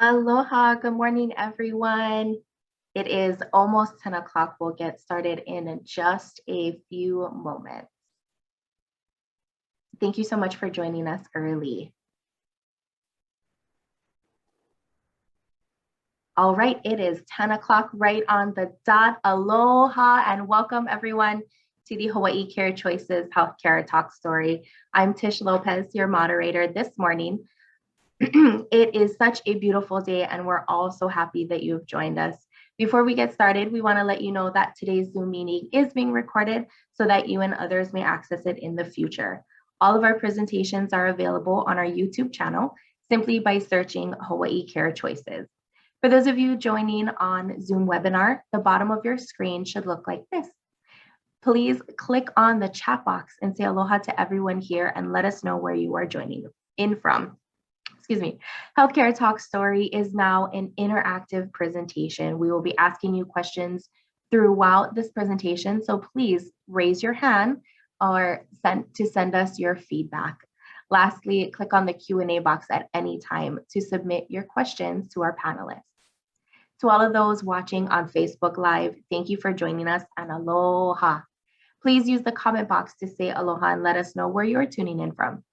Aloha, good morning, everyone. It is almost 10 o'clock. We'll get started in just a few moments. Thank you so much for joining us early. All right, it is 10 o'clock right on the dot. Aloha and welcome everyone to the Hawaii Care Choices Healthcare Talk Story. I'm Tish Lopez, your moderator this morning. It is such a beautiful day and we're all so happy that you've joined us. Before we get started, we want to let you know that today's Zoom meeting is being recorded so that you and others may access it in the future. All of our presentations are available on our YouTube channel simply by searching Hawaii Care Choices. For those of you joining on Zoom webinar, the bottom of your screen should look like this. Please click on the chat box and say aloha to everyone here and let us know where you are joining in from. Excuse me. Healthcare Talk Story is now an interactive presentation. We will be asking you questions throughout this presentation, so please raise your hand or send us your feedback. Lastly, click on the Q&A box at any time to submit your questions to our panelists. To all of those watching on Facebook Live, thank you for joining us and aloha. Please use the comment box to say aloha and let us know where you're tuning in from.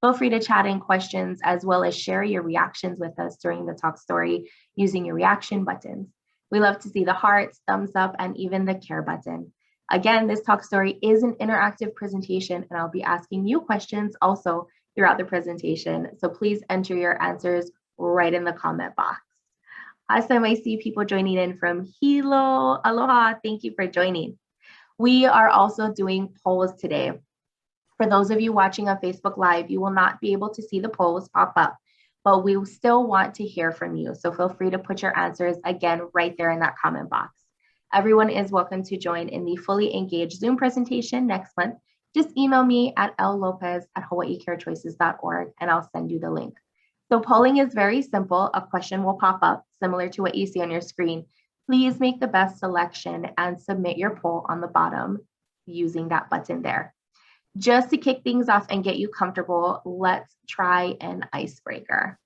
Feel free to chat in questions as well as share your reactions with us during the talk story using your reaction buttons. We love to see the hearts, thumbs up, and even the care button. Again, this talk story is an interactive presentation and I'll be asking you questions also throughout the presentation. So please enter your answers right in the comment box. Awesome, I see people joining in from Hilo. Aloha, thank you for joining. We are also doing polls today. For those of you watching on Facebook Live, you will not be able to see the polls pop up, but we still want to hear from you. So feel free to put your answers again right there in that comment box. Everyone is welcome to join in the fully engaged Zoom presentation next month. Just email me at lopez@hawaiicarechoices.org and I'll send you the link. So polling is very simple. A question will pop up similar to what you see on your screen. Please make the best selection and submit your poll on the bottom using that button there. Just to kick things off and get you comfortable, let's try an icebreaker.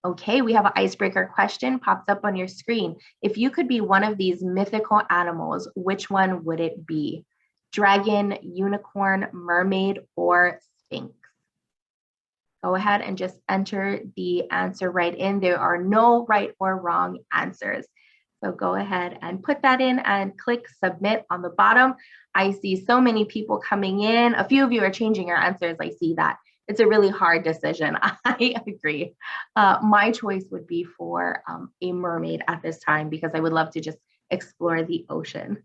Okay, we have an icebreaker question popped up on your screen. If you could be one of these mythical animals, which one would it be? Dragon, unicorn, mermaid, or sphinx? Go ahead and just enter the answer right in. There are no right or wrong answers. So go ahead and put that in and click submit on the bottom. I see so many people coming in. A few of you are changing your answers. I see that. It's a really hard decision. I agree. My choice would be for a mermaid at this time because I would love to just explore the ocean.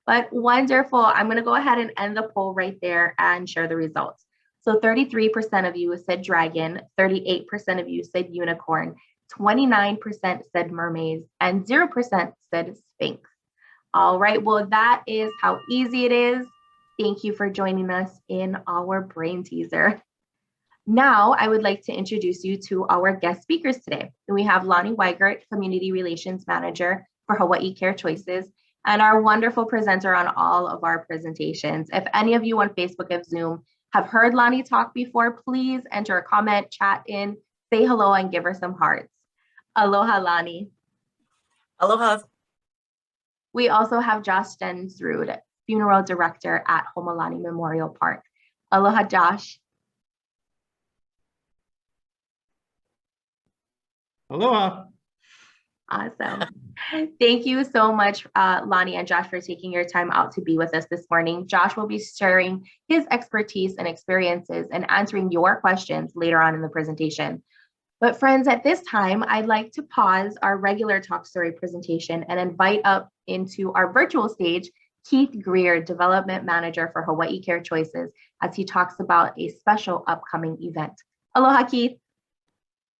But wonderful. I'm going to go ahead and end the poll right there and share the results. So 33% of you said dragon, 38% of you said unicorn, 29% said mermaids, and 0% said sphinx. All right, well, that is how easy it is. Thank you for joining us in our brain teaser. Now, I would like to introduce you to our guest speakers today. We have Lonnie Weigert, Community Relations Manager for Hawaii Care Choices, and our wonderful presenter on all of our presentations. If any of you on Facebook and Zoom have heard Lonnie talk before, please enter a comment, chat in, say hello, and give her some hearts. Aloha, Lonnie. Aloha. We also have Josh Stensrud, Funeral Director at Homalani Memorial Park. Aloha, Josh. Aloha. Awesome. Thank you so much, Lonnie and Josh, for taking your time out to be with us this morning. Josh will be sharing his expertise and experiences and answering your questions later on in the presentation. But friends, at this time, I'd like to pause our regular talk story presentation and invite up into our virtual stage, Keith Greer, Development Manager for Hawaii Care Choices, as he talks about a special upcoming event. Aloha, Keith.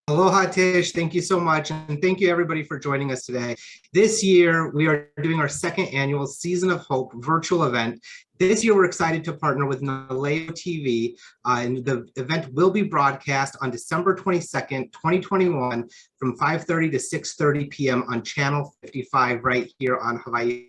Aloha, Tish. Thank you so much. And thank you, everybody, for joining us today. This year, we are doing our second annual Season of Hope virtual event. This year, we're excited to partner with Naleo TV, and the event will be broadcast on December 22nd, 2021, from 5:30 to 6:30 p.m. on Channel 55 right here on Hawaii.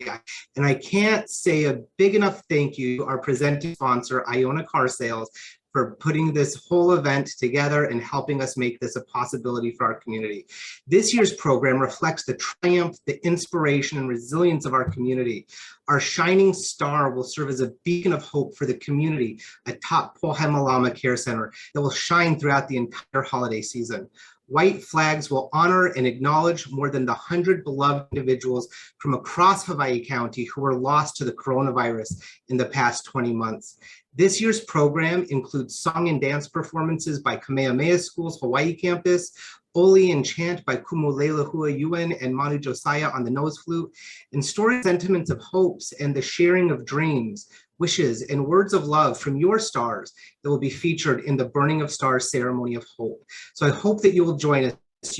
And I can't say a big enough thank you to our presenting sponsor, Iona Car Sales, for putting this whole event together and helping us make this a possibility for our community. This year's program reflects the triumph, the inspiration, and resilience of our community. Our shining star will serve as a beacon of hope for the community atop Pohemalama Care Center that will shine throughout the entire holiday season. White flags will honor and acknowledge more than the 100 beloved individuals from across Hawaii County who were lost to the coronavirus in the past 20 months. This year's program includes song and dance performances by Kamehameha School's Hawaii campus, Oli and Chant by Kumulela Hua Yuen and Manu Josiah on the nose flute, and story sentiments of hopes and the sharing of dreams, wishes, and words of love from your stars that will be featured in the Burning of Stars ceremony of hope. So I hope that you will join us.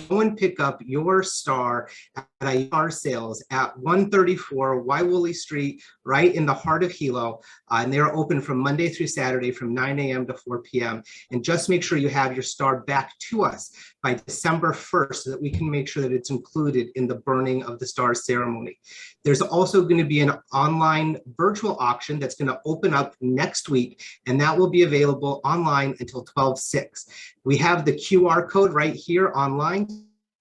Go and pick up your star at Car Sales at 134 Waiwuli Street, right in the heart of Hilo. And they are open from Monday through Saturday from 9 a.m. to 4 p.m. And just make sure you have your star back to us by December 1st so that we can make sure that it's included in the Burning of the Stars ceremony. There's also going to be an online virtual auction that's going to open up next week, and that will be available online until 12/6. We have the QR code right here online.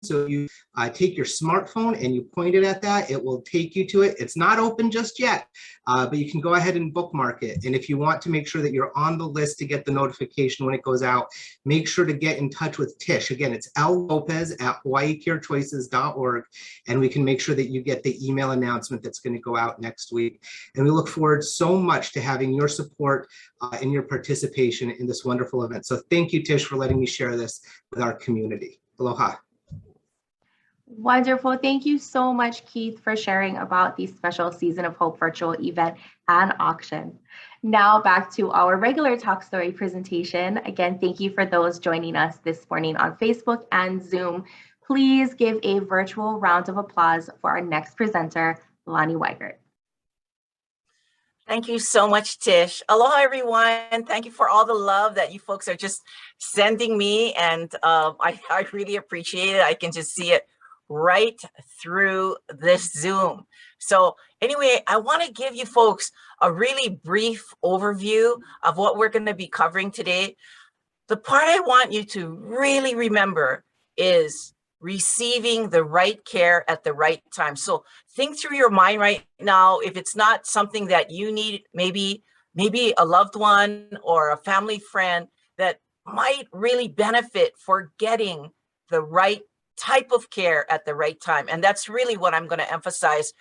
So you take your smartphone and you point it at that, it will take you to it. It's not open just yet, but you can go ahead and bookmark it. And if you want to make sure that you're on the list to get the notification when it goes out, make sure to get in touch with Tish. Again, it's lopez@hawaiicarechoices.org, and we can make sure that you get the email announcement that's going to go out next week. And we look forward so much to having your support and your participation in this wonderful event. So thank you, Tish, for letting me share this with our community. Aloha. Wonderful. Thank you so much, Keith, for sharing about the special Season of Hope virtual event and auction. Now back to our regular Talk Story presentation. Again, thank you for those joining us this morning on Facebook and Zoom. Please give a virtual round of applause for our next presenter, Lonnie Weigert. Thank you so much, Tish. Aloha, everyone. Thank you for all the love that you folks are just sending me. And I really appreciate it. I can just see it right through this Zoom. So anyway, I want to give you folks a really brief overview of what we're going to be covering today. The part I want you to really remember is receiving the right care at the right time. So think through your mind right now, if it's not something that you need, maybe a loved one or a family friend that might really benefit for getting the right type of care at the right time. And that's really what I'm going to emphasize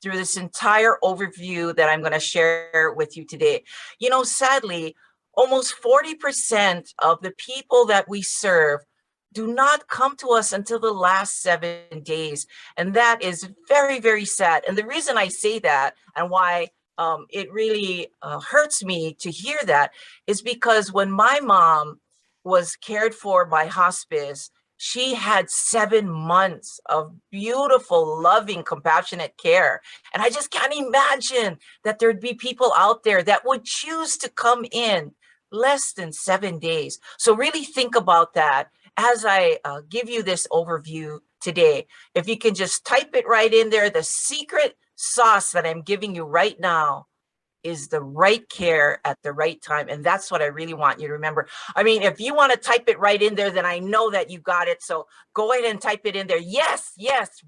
through this entire overview that I'm going to share with you today. You know, sadly, almost 40% of the people that we serve do not come to us until the last 7 days. And that is very, very sad. And the reason I say that and why it really hurts me to hear that is because when my mom was cared for by hospice, she had 7 months of beautiful, loving, compassionate care. And I just can't imagine that there'd be people out there that would choose to come in less than 7 days. So really think about that as I give you this overview today. If you can just type it right in there, the secret sauce that I'm giving you right now is the right care at the right time. And that's what I really want you to remember. I mean, if you want to type it right in there, then I know that you got it. So go ahead and type it in there. Yes,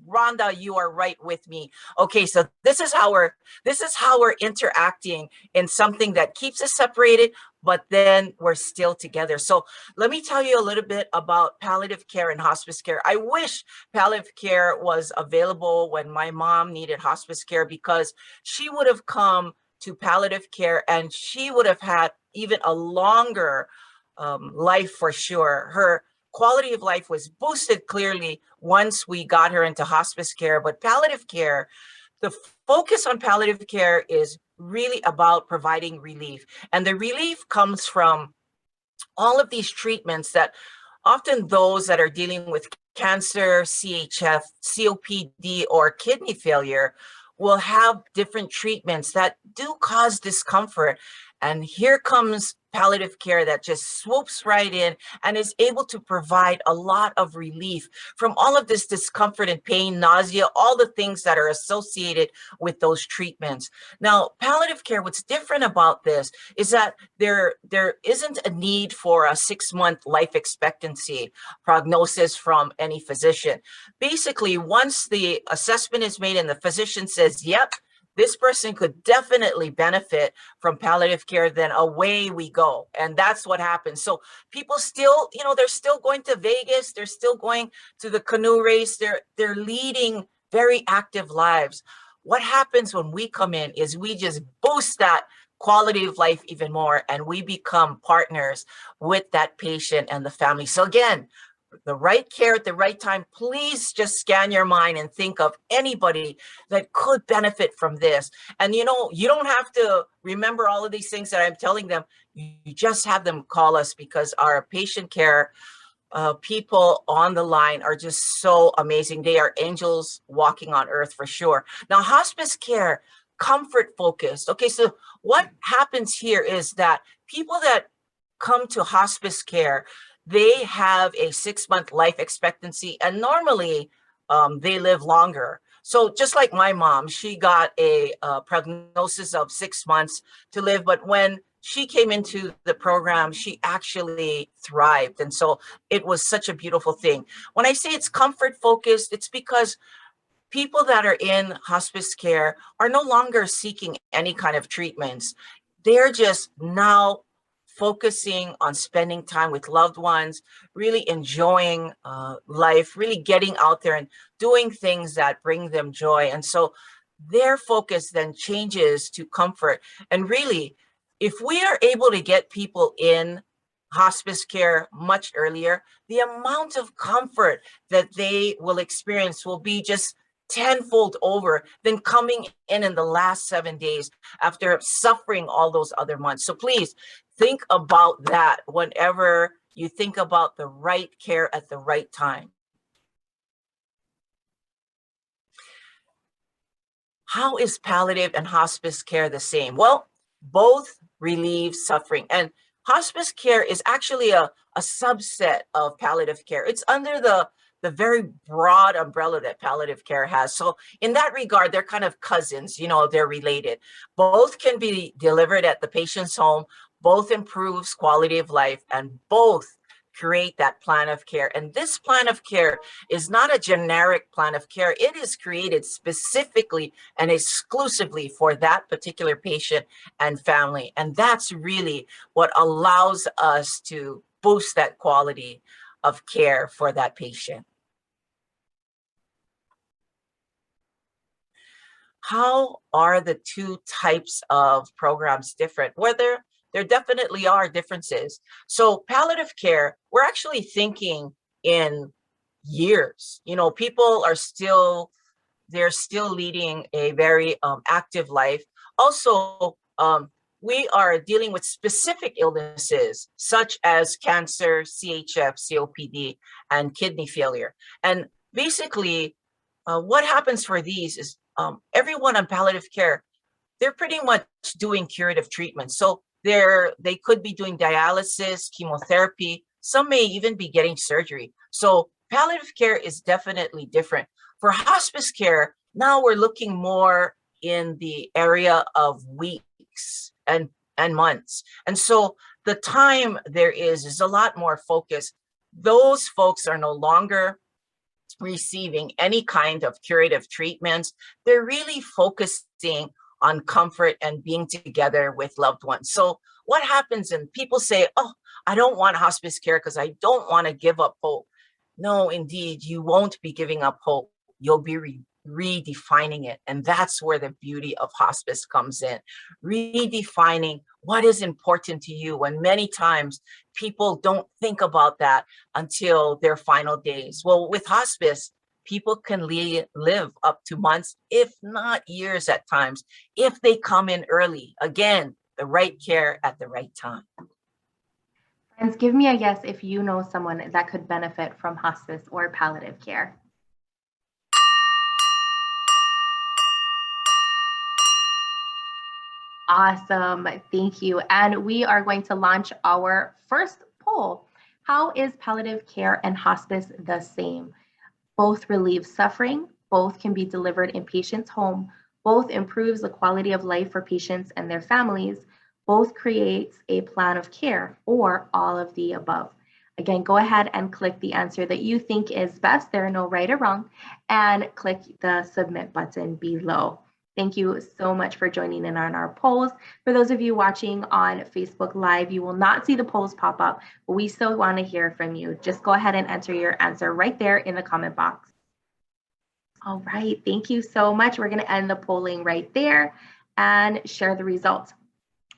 Rhonda, you are right with me. Okay, so this is how we're interacting in something that keeps us separated, but then we're still together. So let me tell you a little bit about palliative care and hospice care. I wish palliative care was available when my mom needed hospice care, because she would have come to palliative care and she would have had even a longer life for sure. Her quality of life was boosted clearly once we got her into hospice care. But palliative care, the focus on palliative care is really about providing relief. And the relief comes from all of these treatments that often those that are dealing with cancer, CHF, COPD, or kidney failure will have different treatments that do cause discomfort. And here comes palliative care that just swoops right in and is able to provide a lot of relief from all of this discomfort and pain, nausea, all the things that are associated with those treatments. Now, palliative care, what's different about this is that there isn't a need for a 6-month life expectancy prognosis from any physician. Basically, once the assessment is made and the physician says, yep, this person could definitely benefit from palliative care, then away we go. And that's what happens. So people still, they're still going to Vegas, they're still going to the canoe race, they're leading very active lives. What happens when we come in is we just boost that quality of life even more, and we become partners with that patient and the family. So again, the right care at the right time. Please just scan your mind and think of anybody that could benefit from this. And you don't have to remember all of these things that I'm telling them. You just have them call us, because our patient care people on the line are just so amazing. They are angels walking on earth for sure. Now, hospice care, comfort focused. Okay, so what happens here is that people that come to hospice care, they have a 6-month life expectancy, and normally they live longer. So just like my mom, she got a prognosis of 6 months to live, but when she came into the program, she actually thrived. And so it was such a beautiful thing. When I say it's comfort focused, it's because people that are in hospice care are no longer seeking any kind of treatments. They're just now focusing on spending time with loved ones, really enjoying life, really getting out there and doing things that bring them joy. And so their focus then changes to comfort. And really, if we are able to get people in hospice care much earlier, the amount of comfort that they will experience will be just tenfold over than coming in the last 7 days after suffering all those other months. So please think about that whenever you think about the right care at the right time. How is palliative and hospice care the same? Well, both relieve suffering, and hospice care is actually a subset of palliative care. It's under the very broad umbrella that palliative care has. So in that regard, they're kind of cousins, they're related. Both can be delivered at the patient's home, both improves quality of life, and both create that plan of care. And this plan of care is not a generic plan of care. It is created specifically and exclusively for that particular patient and family. And that's really what allows us to boost that quality of care for that patient. How are the two types of programs different? Whether there definitely are differences. So palliative care, we're actually thinking in years. People are they're still leading a very active life. Also, we are dealing with specific illnesses such as cancer, CHF, COPD, and kidney failure. And basically, what happens for these is everyone on palliative care, they're pretty much doing curative treatment. So they could be doing dialysis, chemotherapy. Some may even be getting surgery. So palliative care is definitely different. For hospice care, now we're looking more in the area of weeks and months. And so the time there is a lot more focused. Those folks are no longer receiving any kind of curative treatments. They're really focusing on comfort and being together with loved ones. So what happens, and people say, oh, I don't want hospice care because I don't want to give up hope. No, indeed, you won't be giving up hope. You'll be redefining it. And that's where the beauty of hospice comes in. Redefining what is important to you, when many times people don't think about that until their final days. Well, with hospice, people can live up to months, if not years at times, if they come in early. Again, the right care at the right time. And give me a guess if you know someone that could benefit from hospice or palliative care. Awesome, thank you. And we are going to launch our first poll. How is palliative care and hospice the same? Both relieve suffering, both can be delivered in patients' home, both improves the quality of life for patients and their families, both creates a plan of care, or all of the above. Again, go ahead and click the answer that you think is best. There are no right or wrong, and click the submit button below. Thank you so much for joining in on our polls. For those of you watching on Facebook Live, you will not see the polls pop up, but we still want to hear from you. Just go ahead and enter your answer right there in the comment box. All right, thank you so much. We're going to end the polling right there and share the results.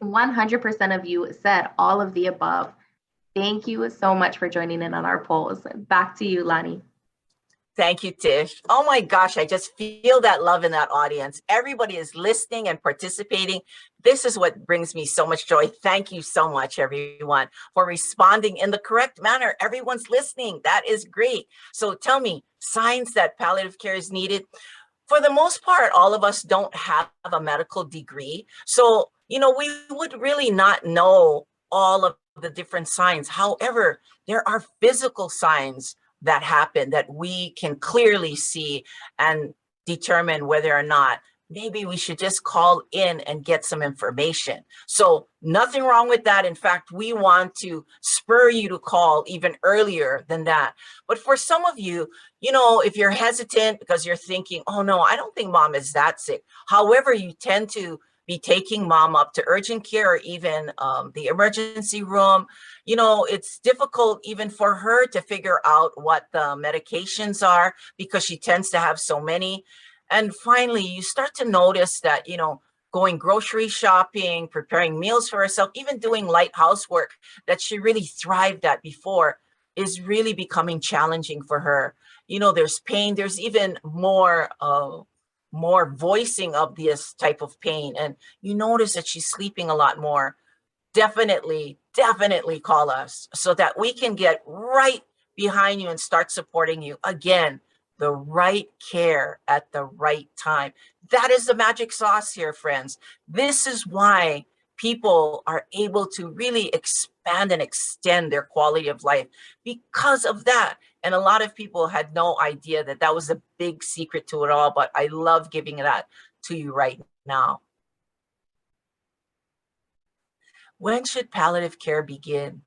100% of you said all of the above. Thank you so much for joining in on our polls. Back to you, Lonnie. Thank you, Tish. Oh my gosh, I just feel that love in that audience. Everybody is listening and participating. This is what brings me so much joy. Thank you so much, everyone, for responding in the correct manner. Everyone's listening. That is great. So tell me, signs that palliative care is needed. For the most part, all of us don't have a medical degree. So, we would really not know all of the different signs. However, there are physical signs that happen that we can clearly see and determine whether or not maybe we should just call in and get some information. So nothing wrong with that. In fact, we want to spur you to call even earlier than that. But for some of you, if you're hesitant because you're thinking, oh no, I don't think mom is that sick. However, you tend to be taking mom up to urgent care or even the emergency room. It's difficult even for her to figure out what the medications are because she tends to have so many. And finally, you start to notice that, going grocery shopping, preparing meals for herself, even doing light housework that she really thrived at before is really becoming challenging for her. There's pain, there's even more voicing of this type of pain. And you notice that she's sleeping a lot more. Definitely call us so that we can get right behind you and start supporting you. Again, the right care at the right time. That is the magic sauce here, friends. This is why people are able to really expand and extend their quality of life because of that. And a lot of people had no idea that that was a big secret to it all, but I love giving that to you right now. When should palliative care begin?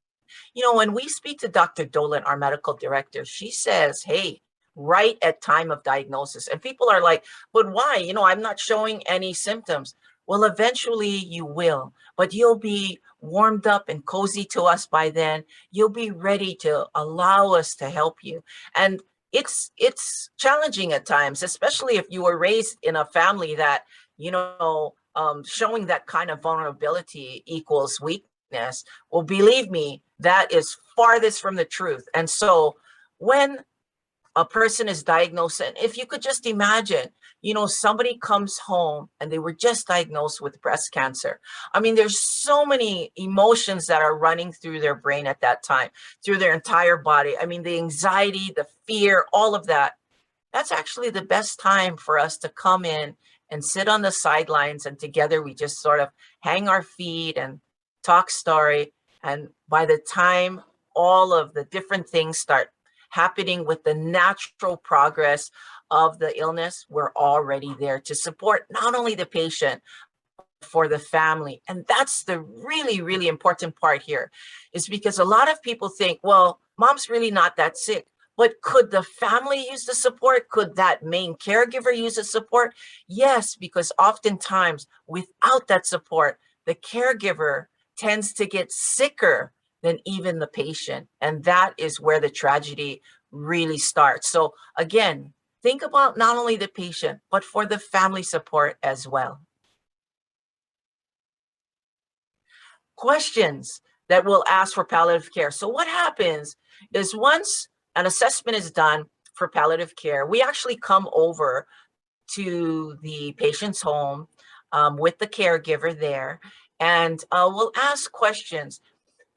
When we speak to Dr. Dolan, our medical director, she says, hey, right at time of diagnosis. And people are like, but why? I'm not showing any symptoms. Well, eventually you will, but you'll be warmed up and cozy to us by then. You'll be ready to allow us to help you. And it's challenging at times, especially if you were raised in a family that, showing that kind of vulnerability equals weakness. Well, believe me, that is farthest from the truth. And so when a person is diagnosed, and if you could just imagine, somebody comes home and they were just diagnosed with breast cancer. I mean, there's so many emotions that are running through their brain at that time, through their entire body. I mean, the anxiety, the fear, all of that. That's actually the best time for us to come in and sit on the sidelines, and together we just sort of hang our feet and talk story. And by the time all of the different things start happening with the natural progress of the illness, we're already there to support not only the patient, for the family. And that's the really, really important part here, is because a lot of people think, well, mom's really not that sick. But could the family use the support? Could that main caregiver use the support? Yes, because oftentimes without that support, the caregiver tends to get sicker than even the patient. And that is where the tragedy really starts. So again, think about not only the patient, but for the family support as well. Questions that we'll ask for palliative care. So what happens is once an assessment is done for palliative care, we actually come over to the patient's home with the caregiver there, and we'll ask questions.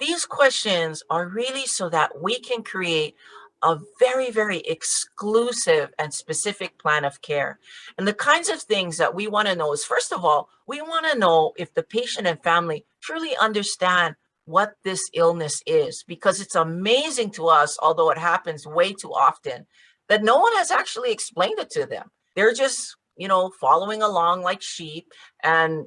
These questions are really so that we can create a very, very exclusive and specific plan of care. And the kinds of things that we want to know is, first of all, we want to know if the patient and family truly understand what this illness is, because it's amazing to us, although it happens way too often, that no one has actually explained it to them. They're just, following along like sheep, and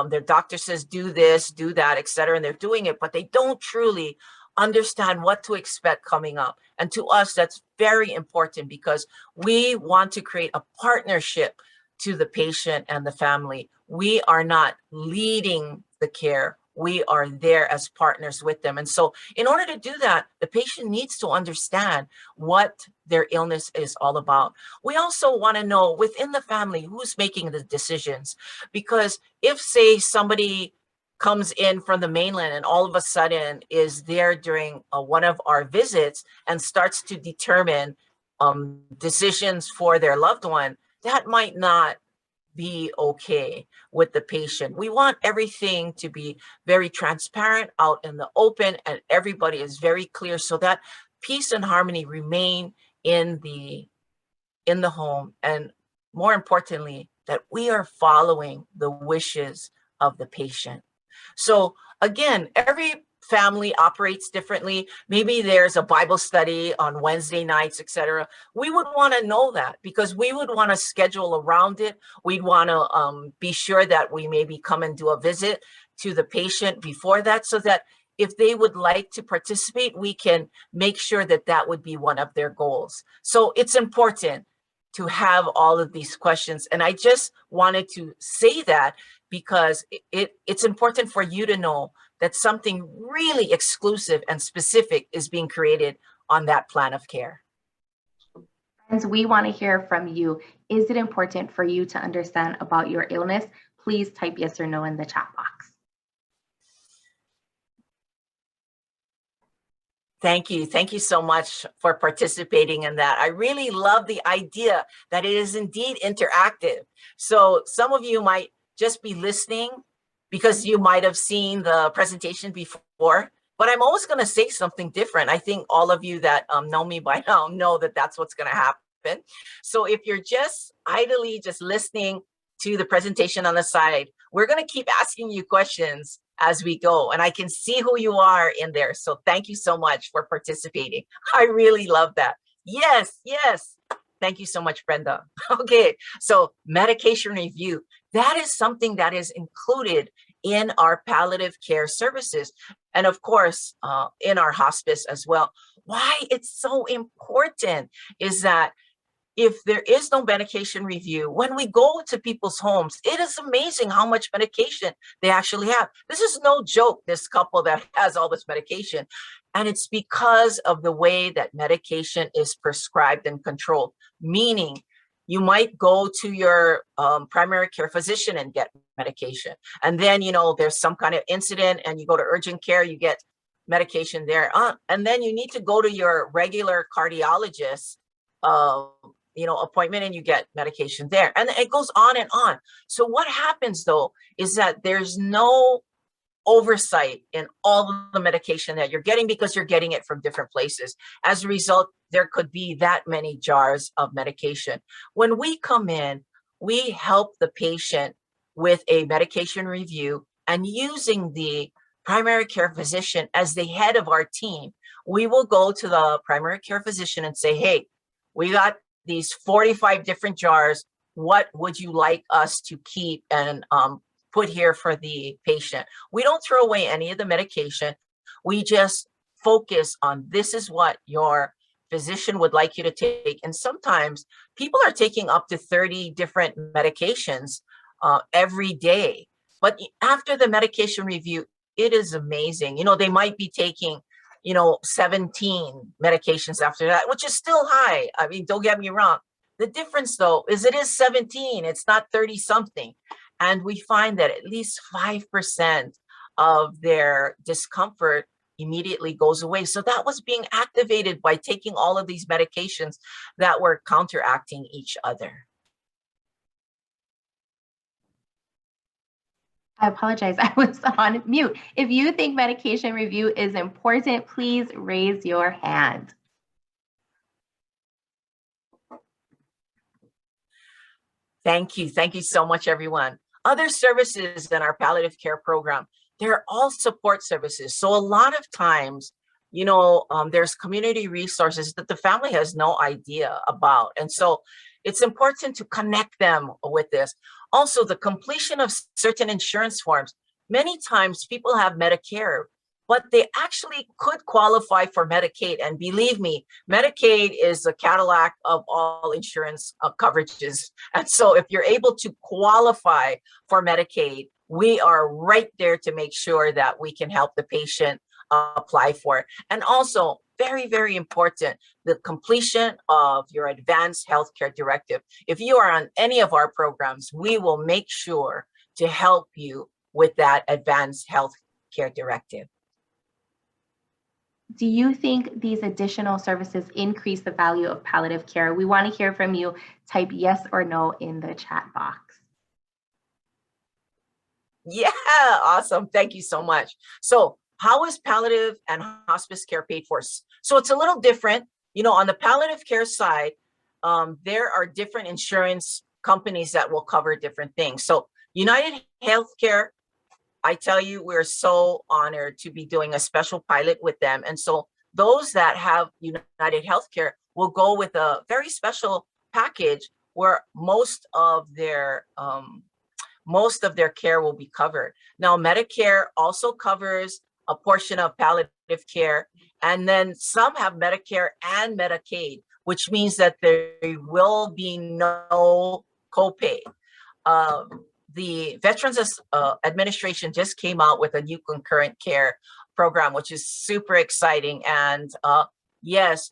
their doctor says, do this, do that, etc. And they're doing it, but they don't truly understand what to expect coming up. And to us, that's very important, because we want to create a partnership to the patient and the family. We are not leading the care. We are there as partners with them. And so in order to do that, the patient needs to understand what their illness is all about. We also want to know within the family who's making the decisions, because if, say, somebody comes in from the mainland and all of a sudden is there during one of our visits and starts to determine decisions for their loved one, that might not be okay with the patient. We want everything to be very transparent, out in the open, and everybody is very clear, so that peace and harmony remain in the home, and more importantly, that we are following the wishes of the patient. So again, every family operates differently. Maybe there's a Bible study on Wednesday nights, etc. We would want to know that, because we would want to schedule around it. We'd want to be sure that we maybe come and do a visit to the patient before that, so that if they would like to participate, we can make sure that that would be one of their goals. So it's important to have all of these questions. And I just wanted to say that because it's important for you to know that something really exclusive and specific is being created on that plan of care. Friends, we want to hear from you. Is it important for you to understand about your illness? Please type yes or no in the chat box. Thank you. Thank you so much for participating in that. I really love the idea that it is indeed interactive. So some of you might just be listening because you might have seen the presentation before, but I'm always going to say something different. I think all of you that know me by now know that that's what's going to happen. So if you're just idly just listening to the presentation on the side, we're going to keep asking you questions as we go, and I can see who you are in there. So thank you so much for participating. I really love that. Yes, yes. Thank you so much, Brenda. Okay, so medication review. That is something that is included in our palliative care services, and of course, in our hospice as well. Why it's so important is that if there is no medication review, when we go to people's homes, it is amazing how much medication they actually have. This is no joke, this couple that has all this medication. And it's because of the way that medication is prescribed and controlled, meaning you might go to your primary care physician and get medication. And then, there's some kind of incident and you go to urgent care, you get medication there. And then you need to go to your regular cardiologist appointment and you get medication there, and it goes on and on. So what happens though is that there's no oversight in all the medication that you're getting, because you're getting it from different places. As a result, there could be that many jars of medication. When we come in, we help the patient with a medication review, and using the primary care physician as the head of our team, we will go to the primary care physician and say, hey, we got these 45 different jars. What would you like us to keep and put here for the patient? We don't throw away any of the medication. We just focus on, this is what your physician would like you to take. And sometimes people are taking up to 30 different medications every day. But after the medication review, it is amazing. They might be taking 17 medications after that, which is still high. I mean, don't get me wrong. The difference though is it is 17, it's not 30 something. And we find that at least 5% of their discomfort immediately goes away. So that was being activated by taking all of these medications that were counteracting each other. I apologize, I was on mute. If you think medication review is important, please raise your hand. Thank you. Thank you so much, everyone. Other services in our palliative care program, they're all support services. So a lot of times, there's community resources that the family has no idea about. And so it's important to connect them with this. Also, the completion of certain insurance forms. Many times people have Medicare, but they actually could qualify for Medicaid. And believe me, Medicaid is the Cadillac of all insurance coverages. And so if you're able to qualify for Medicaid, we are right there to make sure that we can help the patient apply for it. And also, very, very important, the completion of your advanced healthcare directive. If you are on any of our programs, we will make sure to help you with that advanced healthcare directive. Do you think these additional services increase the value of palliative care? We want to hear from you. Type yes or no in the chat box. Yeah, awesome. Thank you so much. So how is palliative and hospice care paid for? So it's a little different. On the palliative care side, there are different insurance companies that will cover different things. So United Healthcare, I tell you, we're so honored to be doing a special pilot with them. And so those that have United Healthcare will go with a very special package where most of their care will be covered. Now, Medicare also covers a portion of palliative care, and then some have Medicare and Medicaid, which means that there will be no copay. The Veterans Administration just came out with a new concurrent care program, which is super exciting. And yes,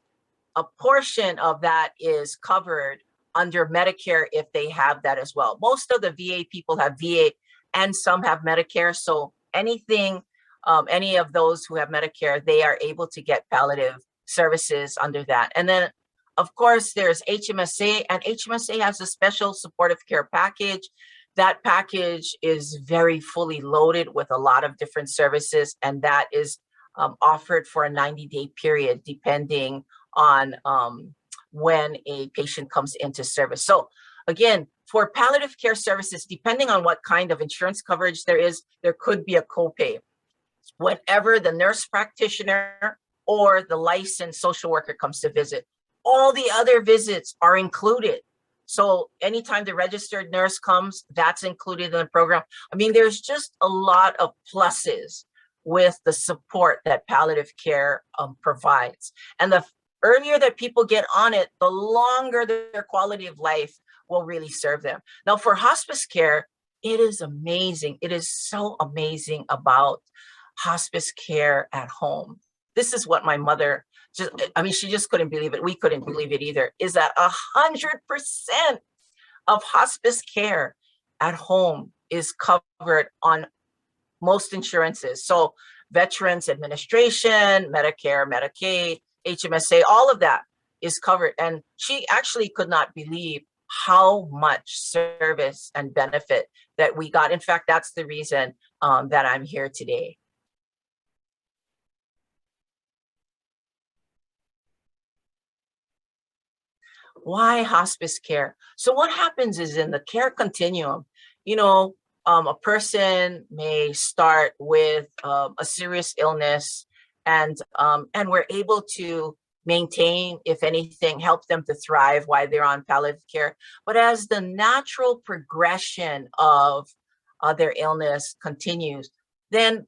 a portion of that is covered under Medicare if they have that as well. Most of the VA people have VA and some have Medicare. So any of those who have Medicare, they are able to get palliative services under that. And then, of course, there's HMSA, and HMSA has a special supportive care package. That package is very fully loaded with a lot of different services, and that is offered for a 90-day period, depending on when a patient comes into service. So again, for palliative care services, depending on what kind of insurance coverage there is, there could be a copay. Whenever the nurse practitioner or the licensed social worker comes to visit, all the other visits are included. So anytime the registered nurse comes, that's included in the program. I mean, there's just a lot of pluses with the support that palliative care provides. And the earlier that people get on it, the longer their quality of life will really serve them. Now, for hospice care, it is amazing. It is so amazing about hospice care at home. This is what my mother she just couldn't believe it. We couldn't believe it either, is that 100% of hospice care at home is covered on most insurances. So Veterans Administration, Medicare, Medicaid, HMSA, all of that is covered. And she actually could not believe how much service and benefit that we got. In fact, that's the reason that I'm here today. Why hospice care? So what happens is in the care continuum, a person may start with a serious illness, and we're able to maintain, if anything, help them to thrive while they're on palliative care. But as the natural progression of their illness continues, then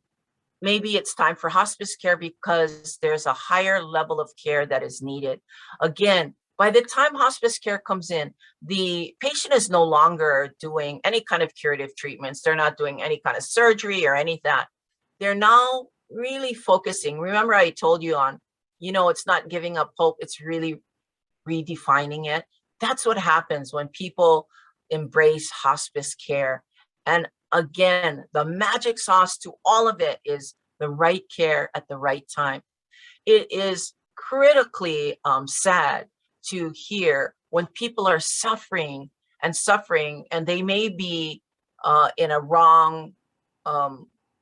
maybe it's time for hospice care because there's a higher level of care that is needed. Again, by the time hospice care comes in, the patient is no longer doing any kind of curative treatments. They're not doing any kind of surgery or any of that. They're now really focusing. Remember, I told you on, it's not giving up hope. It's really redefining it. That's what happens when people embrace hospice care. And again, the magic sauce to all of it is the right care at the right time. It is critically sad to hear when people are suffering, and they may be in a wrong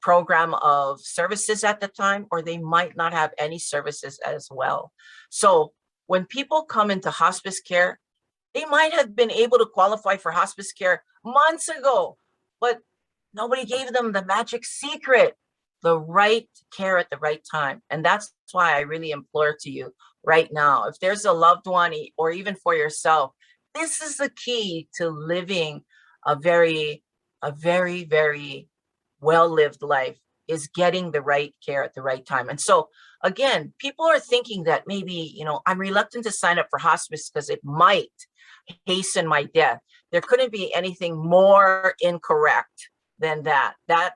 program of services at the time, or they might not have any services as well. So when people come into hospice care, they might have been able to qualify for hospice care months ago, but nobody gave them the magic secret, the right care at the right time. And that's why I really implore to you right now, if there's a loved one or even for yourself, this is the key to living a very, very well-lived life, is getting the right care at the right time. And so again, people are thinking that maybe, I'm reluctant to sign up for hospice because it might hasten my death. There couldn't be anything more incorrect than that. That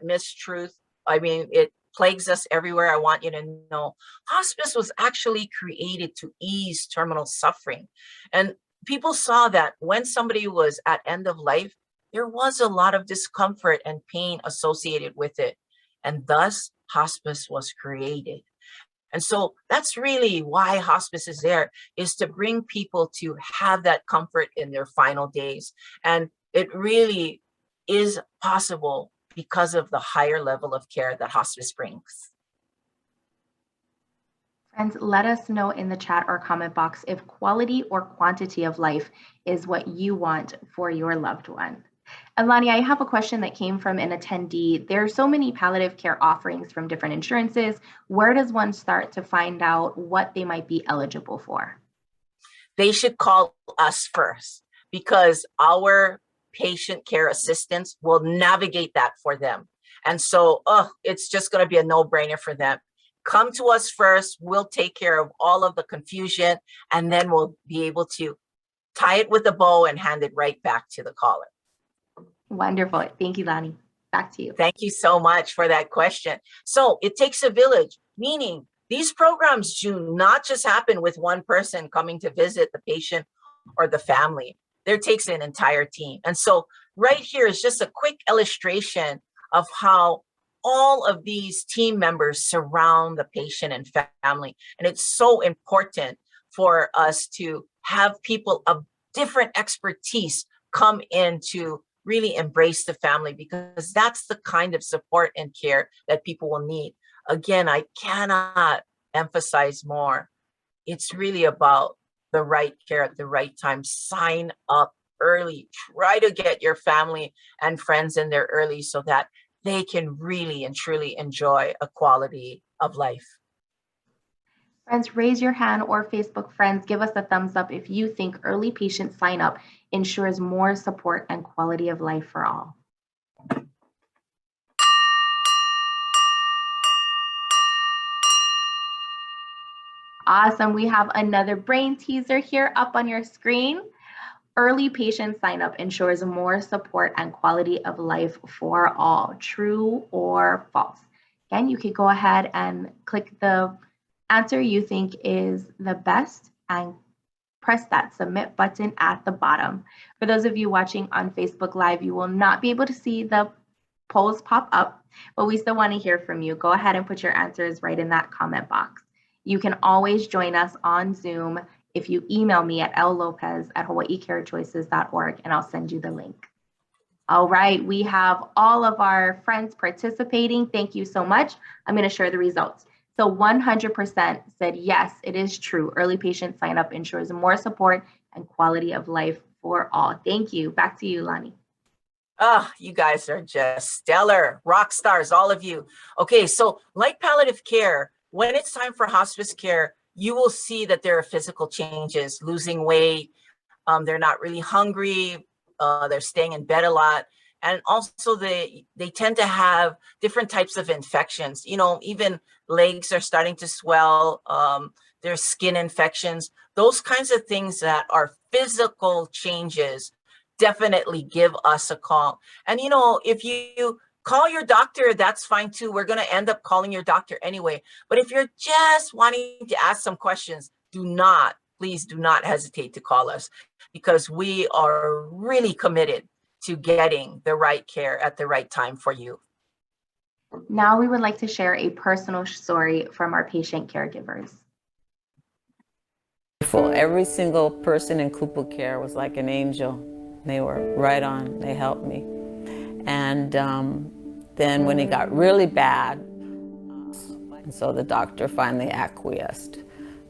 mistruth, I mean, it plagues us everywhere. I want you to know hospice was actually created to ease terminal suffering. And people saw that when somebody was at end of life, there was a lot of discomfort and pain associated with it. And thus hospice was created. And so that's really why hospice is there, is to bring people to have that comfort in their final days. And it really is possible because of the higher level of care that hospice brings. Friends, let us know in the chat or comment box if quality or quantity of life is what you want for your loved one. And Lonnie, I have a question that came from an attendee. There are so many palliative care offerings from different insurances. Where does one start to find out what they might be eligible for? They should call us first, because our patient care assistants will navigate that for them. And so, it's just going to be a no-brainer for them. Come to us first. We'll take care of all of the confusion, and then we'll be able to tie it with a bow and hand it right back to the caller. Wonderful. Thank you, Lonnie. Back to you. Thank you so much for that question. So it takes a village, meaning these programs do not just happen with one person coming to visit the patient or the family. There takes an entire team. And so right here is just a quick illustration of how all of these team members surround the patient and family. And it's so important for us to have people of different expertise come in to really embrace the family, because that's the kind of support and care that people will need. Again, I cannot emphasize more. It's really about the right care at the right time. Sign up early. Try to get your family and friends in there early so that they can really and truly enjoy a quality of life. Friends, raise your hand, or Facebook friends, give us a thumbs up if you think early patient sign up ensures more support and quality of life for all. Awesome. We have another brain teaser here up on your screen. Early patient sign up ensures more support and quality of life for all. True or false? Again, you could go ahead and click the answer you think is the best and press that submit button at the bottom. For those of you watching on Facebook Live, you will not be able to see the polls pop up, but we still want to hear from you. Go ahead and put your answers right in that comment box. You can always join us on Zoom if you email me at llopez@hawaiicarechoices.org, and I'll send you the link. All right, we have all of our friends participating. Thank you so much. I'm going to share the results. So 100% said yes, it is true. Early patient sign up ensures more support and quality of life for all. Thank you. Back to you, Lonnie. Oh, you guys are just stellar, rock stars, all of you. Okay, so like palliative care, when it's time for hospice care, you will see that there are physical changes, losing weight. They're not really hungry. They're staying in bed a lot. And also they tend to have different types of infections. Even legs are starting to swell. There's skin infections. Those kinds of things that are physical changes definitely give us a call. And if you call your doctor, that's fine too. We're going to end up calling your doctor anyway. But if you're just wanting to ask some questions, please do not hesitate to call us, because we are really committed to getting the right care at the right time for you. Now we would like to share a personal story from our patient caregivers. Every single person in Kupu Care was like an angel. They were right on. They helped me. And then when he got really bad, and so the doctor finally acquiesced.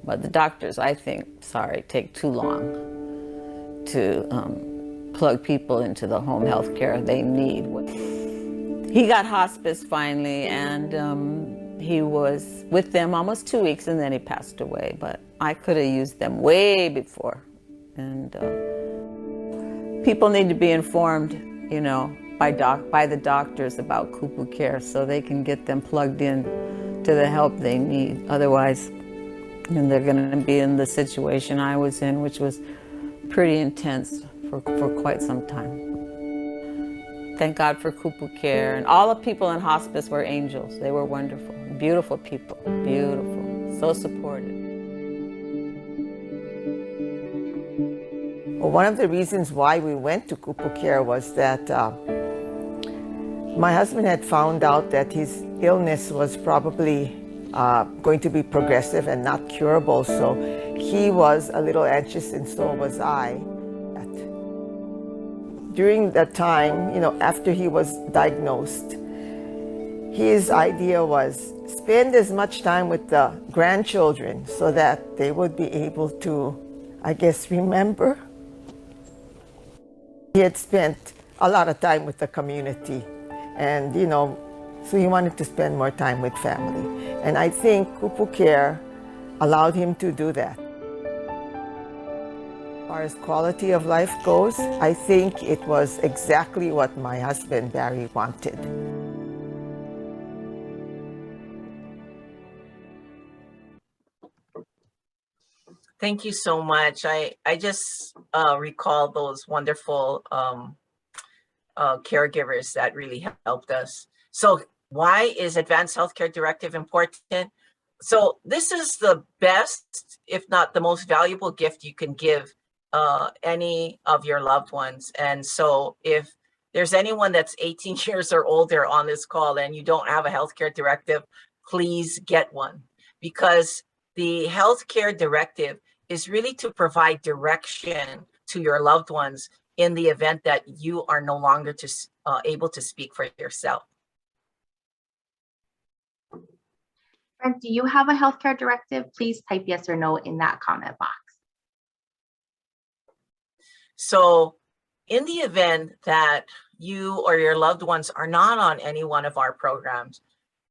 But the doctors, I think, take too long to plug people into the home health care they need. He got hospice finally, and he was with them almost 2 weeks, and then he passed away. But I could have used them way before. And people need to be informed, you know, by the doctors about Kupu Care so they can get them plugged in to the help they need. Otherwise, they're going to be in the situation I was in, which was pretty intense for quite some time. Thank God for Kupu Care, and all the people in hospice were angels. They were wonderful, beautiful people, beautiful, so supportive. Well, one of the reasons why we went to Kupu Care was that my husband had found out that his illness was probably going to be progressive and not curable, so he was a little anxious, and so was I. During that time, you know, after he was diagnosed, his idea was spend as much time with the grandchildren so that they would be able to, I guess, remember. He had spent a lot of time with the community, and, you know, so he wanted to spend more time with family. And I think Kupu Care allowed him to do that. As far as quality of life goes, I think it was exactly what my husband, Barry, wanted. Thank you so much. I just recall those wonderful caregivers that really helped us. So why is Advanced Healthcare Directive important? So this is the best, if not the most valuable gift you can give any of your loved ones. And so if there's anyone that's 18 years or older on this call and you don't have a healthcare directive, please get one, because the healthcare directive is really to provide direction to your loved ones in the event that you are no longer able to speak for yourself. Brent, do you have a healthcare directive? Please type yes or no in that comment box. So in the event that you or your loved ones are not on any one of our programs,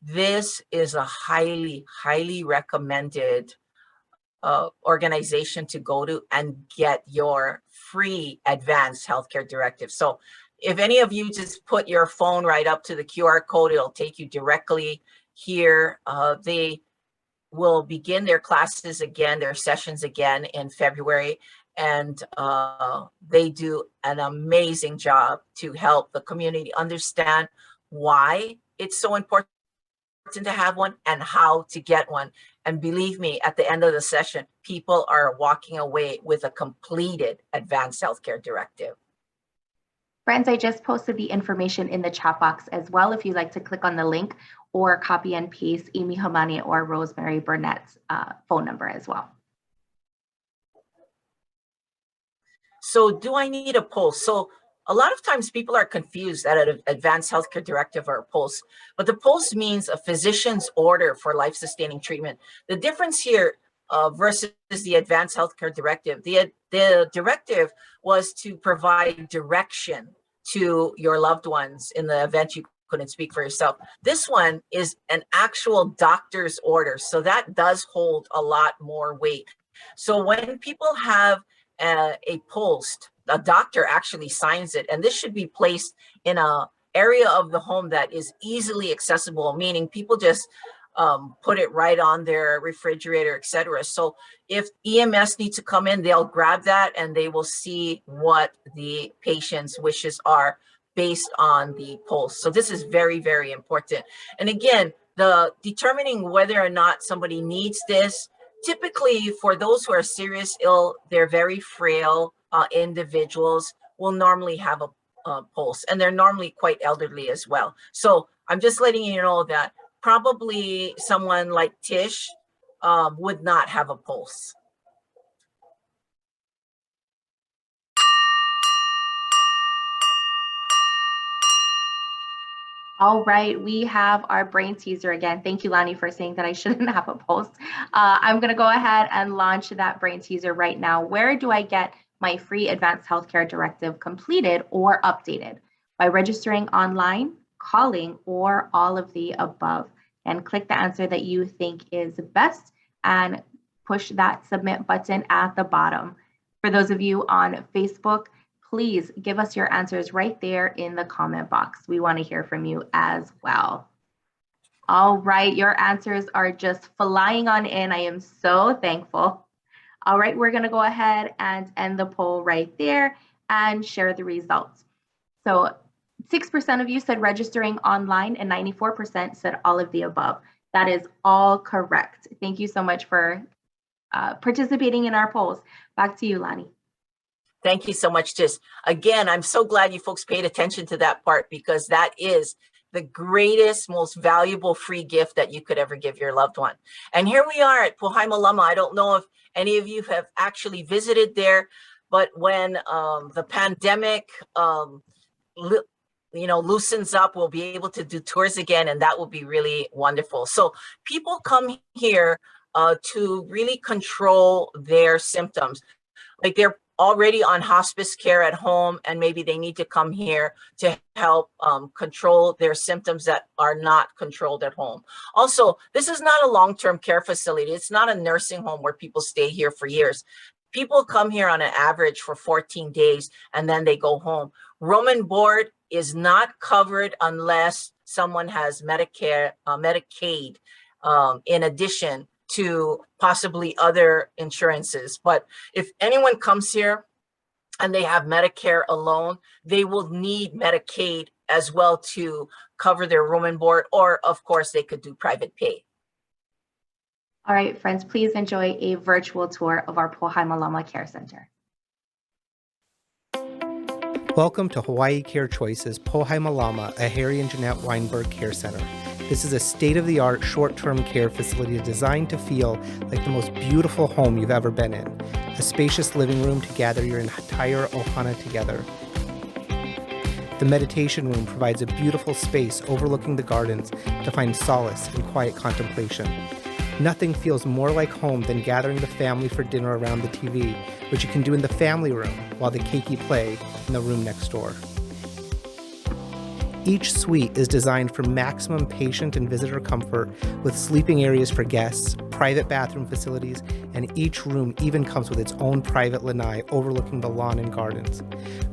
this is a highly, highly recommended organization to go to and get your free advanced healthcare directive. So if any of you just put your phone right up to the QR code, it'll take you directly here. They will begin their classes again, their sessions again in February. And they do an amazing job to help the community understand why it's so important to have one and how to get one. And believe me, at the end of the session, people are walking away with a completed advanced healthcare directive. Friends, I just posted the information in the chat box as well if you'd like to click on the link or copy and paste Amy Hamani or Rosemary Burnett's phone number as well. So do I need a pulse? So a lot of times people are confused at an advanced healthcare directive or a pulse, but the pulse means a physician's order for life-sustaining treatment. The difference here versus the advanced healthcare directive, the directive was to provide direction to your loved ones in the event you couldn't speak for yourself. This one is an actual doctor's order, so that does hold a lot more weight. So when people have a pulse, a doctor actually signs it, and this should be placed in an area of the home that is easily accessible, meaning people just put it right on their refrigerator, etc. So if EMS needs to come in, they'll grab that and they will see what the patient's wishes are based on the pulse. So this is very, very important. And again, the determining whether or not somebody needs this, typically for those who are serious ill, they're very frail individuals, will normally have a pulse, and they're normally quite elderly as well. So I'm just letting you know that probably someone like Tish would not have a pulse. All right, we have our brain teaser again. Thank you, Lonnie, for saying that I shouldn't have a post. I'm going to go ahead and launch that brain teaser right now. Where do I get my free advanced healthcare directive completed or updated? By registering online, calling, or all of the above. And click the answer that you think is best and push that submit button at the bottom. For those of you on Facebook, please give us your answers right there in the comment box. We want to hear from you as well. All right, your answers are just flying on in. I am so thankful. All right, we're going to go ahead and end the poll right there and share the results. So 6% of you said registering online and 94% said all of the above. That is all correct. Thank you so much for participating in our polls. Back to you, Lonnie. Thank you so much, Tish. Again, I'm so glad you folks paid attention to that part, because that is the greatest, most valuable free gift that you could ever give your loved one. And here we are at Pohaimalama. I don't know if any of you have actually visited there, but when the pandemic loosens up, we'll be able to do tours again, and that will be really wonderful. So people come here to really control their symptoms. Like, they're already on hospice care at home, and maybe they need to come here to help control their symptoms that are not controlled at home. Also, this is not a long-term care facility. It's not a nursing home where people stay here for years. People come here on an average for 14 days, and then they go home. Room and board is not covered unless someone has Medicare, Medicaid, in addition to possibly other insurances. But if anyone comes here and they have Medicare alone, they will need Medicaid as well to cover their room and board, or of course they could do private pay. All right, friends, please enjoy a virtual tour of our Pohaimalama Care Center. Welcome to Hawaii Care Choices Pohaimalama, a Harry and Jeanette Weinberg Care Center. This is a state-of-the-art short-term care facility designed to feel like the most beautiful home you've ever been in. A spacious living room to gather your entire ohana together. The meditation room provides a beautiful space overlooking the gardens to find solace and quiet contemplation. Nothing feels more like home than gathering the family for dinner around the TV, which you can do in the family room while the keiki play in the room next door. Each suite is designed for maximum patient and visitor comfort, with sleeping areas for guests, private bathroom facilities, and each room even comes with its own private lanai overlooking the lawn and gardens.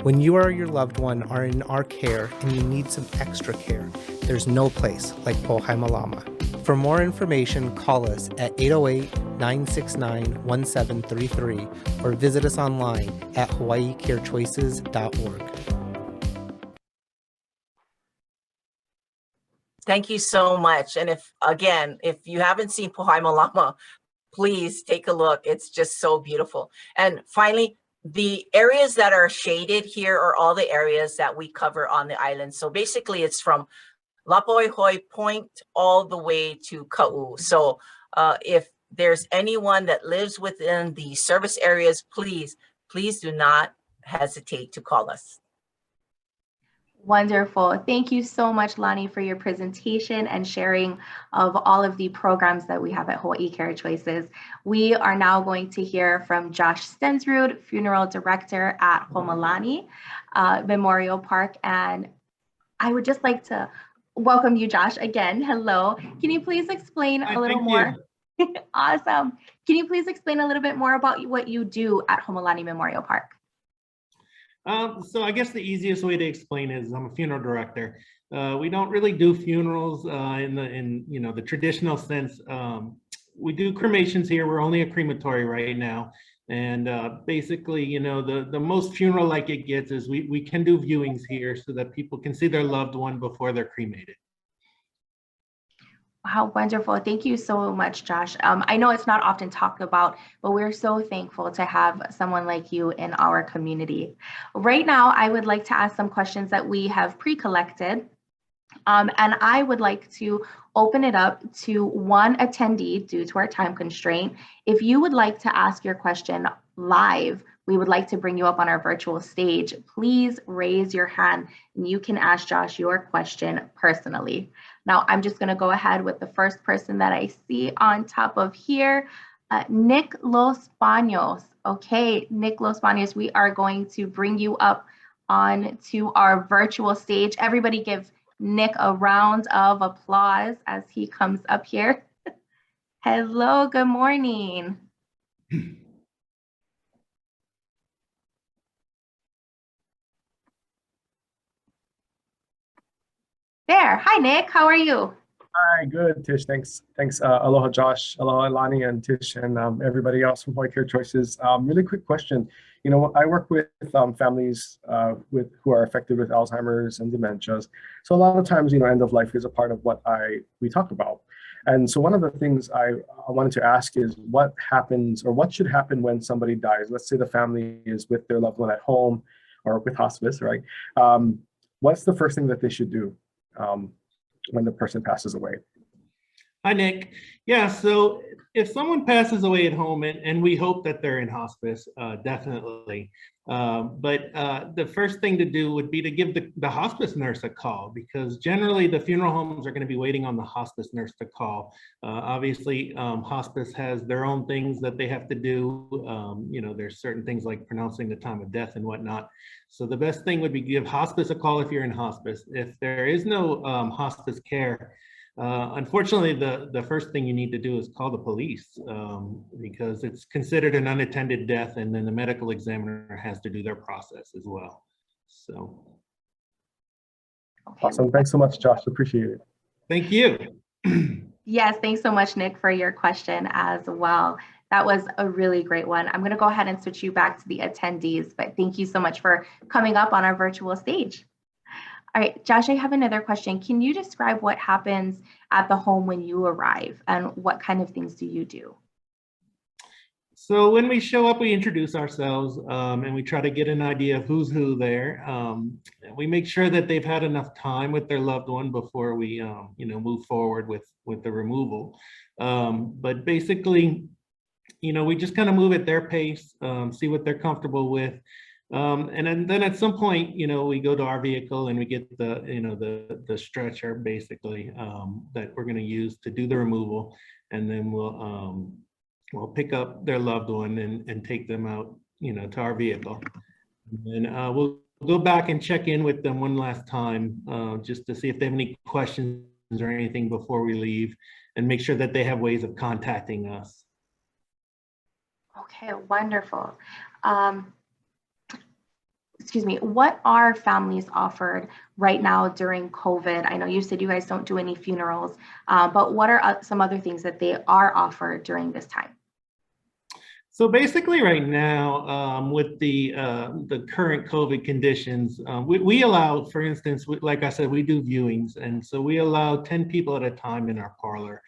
When you or your loved one are in our care and you need some extra care, there's no place like Pohaimalama. For more information, call us at 808-969-1733 or visit us online at hawaiicarechoices.org. Thank you so much. And if you haven't seen Pohaimalama, please take a look. It's just so beautiful. And finally, the areas that are shaded here are all the areas that we cover on the island. So basically it's from Lapoihoi Point all the way to Ka'u. So if there's anyone that lives within the service areas, please do not hesitate to call us. Wonderful. Thank you so much, Lonnie, for your presentation and sharing of all of the programs that we have at Hawaii Care Choices. We are now going to hear from Josh Stensrud, Funeral Director at Homalani Memorial Park. And I would just like to welcome you, Josh, again. Hello. Can you please explain a little more? Awesome. Can you please explain a little bit more about what you do at Homalani Memorial Park? So I guess the easiest way to explain is I'm a funeral director. We don't really do funerals in the traditional sense. We do cremations here. We're only a crematory right now. And basically, the most funeral like it gets is we can do viewings here so that people can see their loved one before they're cremated. Wow, wonderful. Thank you so much, Josh. I know it's not often talked about, but we're so thankful to have someone like you in our community. Right now, I would like to ask some questions that we have pre-collected. And I would like to open it up to one attendee due to our time constraint. If you would like to ask your question live, we would like to bring you up on our virtual stage. Please raise your hand and you can ask Josh your question personally. Now, I'm just going to go ahead with the first person that I see on top of here, Nick Los Baños. Okay, Nick Los Baños, we are going to bring you up on to our virtual stage. Everybody give Nick a round of applause as he comes up here. Hello, good morning. There. Hi, Nick. How are you? Hi, good, Tish. Thanks. Aloha, Josh. Aloha, Lonnie, and Tish, and everybody else from Hawaii Care Choices. Really quick question. You know, I work with families who are affected with Alzheimer's and dementias. So a lot of times, you know, end of life is a part of what we talk about. And so one of the things I wanted to ask is what happens or what should happen when somebody dies? Let's say the family is with their loved one at home or with hospice, right? What's the first thing that they should do when the person passes away? Hi, Nick. Yeah, so if someone passes away at home, and we hope that they're in hospice, definitely. But the first thing to do would be to give the hospice nurse a call, because generally the funeral homes are going to be waiting on the hospice nurse to call. Obviously, hospice has their own things that they have to do. You know, there's certain things like pronouncing the time of death and whatnot. So the best thing would be give hospice a call if you're in hospice. If there is no hospice care, unfortunately, the first thing you need to do is call the police, because it's considered an unattended death, and then the medical examiner has to do their process as well. So. Okay. Awesome. Thanks so much, Josh. Appreciate it. Thank you. Yes, thanks so much, Nick, for your question as well. That was a really great one. I'm going to go ahead and switch you back to the attendees, but thank you so much for coming up on our virtual stage. All right, Josh, I have another question. Can you describe what happens at the home when you arrive and what kind of things do you do? So when we show up, we introduce ourselves, and we try to get an idea of who's who there. We make sure that they've had enough time with their loved one before we you know, move forward with the removal. But basically, you know, we just kind of move at their pace, see what they're comfortable with. And then at some point, you know, we go to our vehicle and we get the, you know, the stretcher basically that we're going to use to do the removal, and then we'll pick up their loved one and take them out, you know, to our vehicle. And we'll go back and check in with them one last time, just to see if they have any questions or anything before we leave, and make sure that they have ways of contacting us. Okay, wonderful. Excuse me, what are families offered right now during COVID? I know you said you guys don't do any funerals, but what are some other things that they are offered during this time? So basically right now, with the current COVID conditions, we allow, for instance, like I said, we do viewings. And so we allow 10 people at a time in our parlor.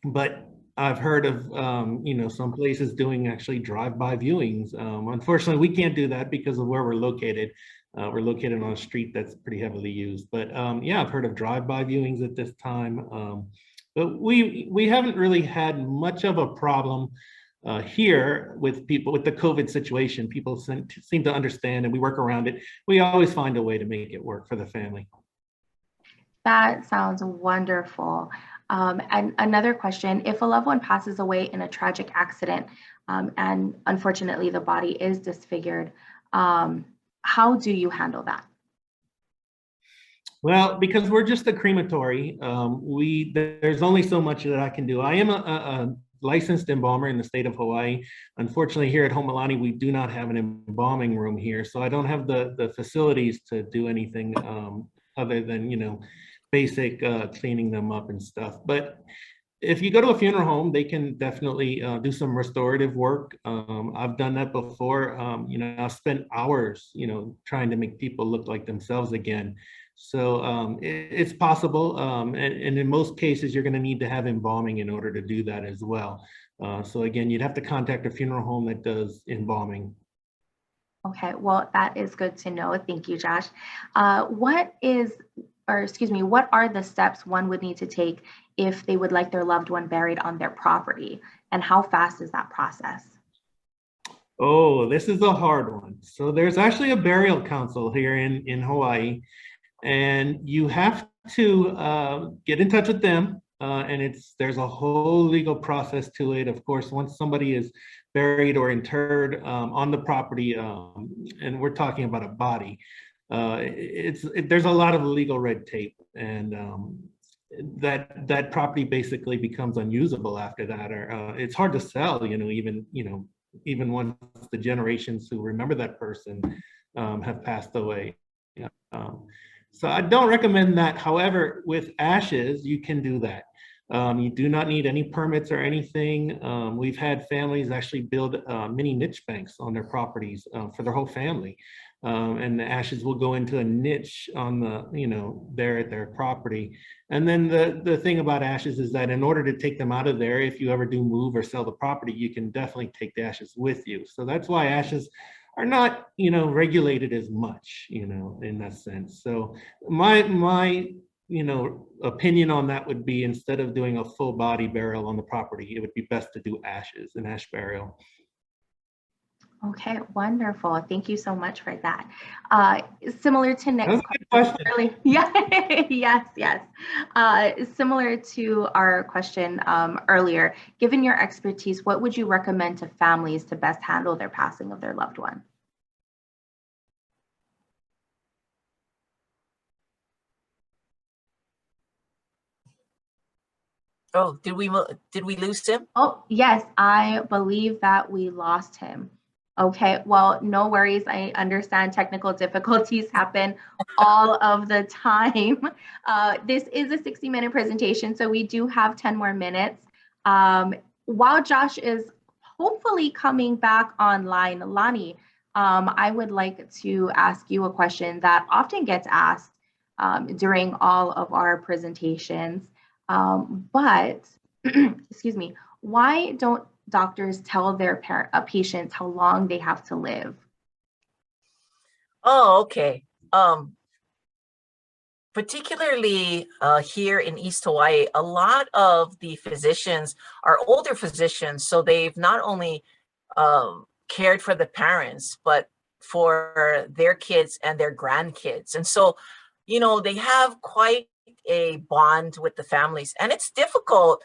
But I've heard of, you know, some places doing actually drive-by viewings. Unfortunately, we can't do that because of where we're located. We're located on a street that's pretty heavily used. But yeah, I've heard of drive-by viewings at this time. But we haven't really had much of a problem here with people with the COVID situation. People seem to understand, and we work around it. We always find a way to make it work for the family. That sounds wonderful. And another question, if a loved one passes away in a tragic accident, and unfortunately the body is disfigured, how do you handle that? Well, because we're just a crematory, there's only so much that I can do. I am a licensed embalmer in the state of Hawaii. Unfortunately, here at Ho'omilani, we do not have an embalming room here, so I don't have the facilities to do anything other than, you know, basic cleaning them up and stuff. But if you go to a funeral home, they can definitely do some restorative work. I've done that before. You know, I've spent hours, you know, trying to make people look like themselves again. So it's possible. And in most cases, you're going to need to have embalming in order to do that as well. So again, you'd have to contact a funeral home that does embalming. Okay, well, that is good to know. Thank you, Josh. What are the steps one would need to take if they would like their loved one buried on their property? And how fast is that process? Oh, this is a hard one. So there's actually a burial council here in Hawaii, and you have to get in touch with them. And there's a whole legal process to it. Of course, once somebody is buried or interred on the property, and we're talking about a body, there's a lot of legal red tape, and that property basically becomes unusable after that, or it's hard to sell. Even once the generations who remember that person have passed away. So I don't recommend that. However, with ashes, you can do that. You do not need any permits or anything. We've had families actually build mini niche banks on their properties for their whole family. And the ashes will go into a niche on there at their property. And then the thing about ashes is that in order to take them out of there, if you ever do move or sell the property, you can definitely take the ashes with you. So that's why ashes are not, regulated as much, in that sense. So my opinion on that would be, instead of doing a full body burial on the property, it would be best to do ashes, an ash burial. Okay, wonderful. Thank you so much for that. Similar to next question. Yeah, yes. Similar to our question earlier, given your expertise, what would you recommend to families to best handle their passing of their loved one? Oh, did we lose him? Oh, yes, I believe that we lost him. Okay, well, no worries. I understand technical difficulties happen all of the time. This is a 60-minute presentation, so we do have 10 more minutes. While Josh is hopefully coming back online, Lonnie, I would like to ask you a question that often gets asked during all of our presentations. But excuse me, why don't doctors tell their patients how long they have to live? Oh, okay. Particularly here in East Hawaii, a lot of the physicians are older physicians, so they've not only cared for the parents, but for their kids and their grandkids. And so, they have quite a bond with the families, and it's difficult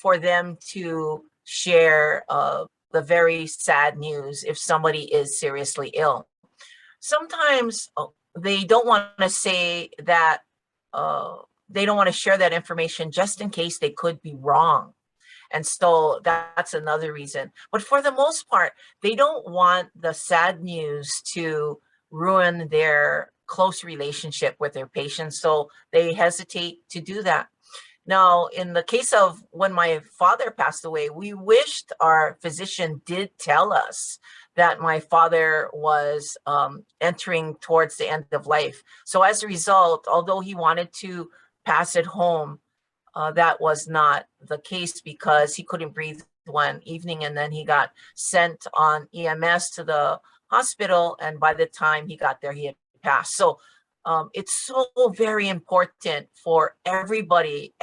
for them to share the very sad news if somebody is seriously ill. Sometimes they don't want to say that, they don't want to share that information just in case they could be wrong. And so that's another reason. But for the most part, they don't want the sad news to ruin their close relationship with their patients. So they hesitate to do that. Now, in the case of when my father passed away, we wished our physician did tell us that my father was entering towards the end of life. So as a result, although he wanted to pass it home, that was not the case, because he couldn't breathe one evening, and then he got sent on EMS to the hospital, and by the time he got there, he had passed. So it's so very important for everybody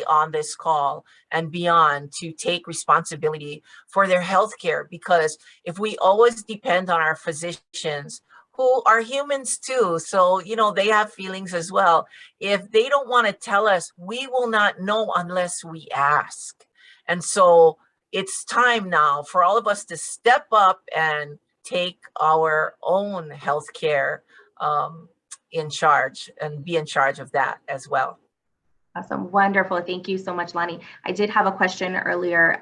on this call and beyond to take responsibility for their healthcare, because if we always depend on our physicians, who are humans too, so they have feelings as well, if they don't want to tell us, we will not know unless we ask. And so it's time now for all of us to step up and take our own healthcare in charge and be in charge of that as well. Awesome. Wonderful. Thank you so much, Lonnie. I did have a question earlier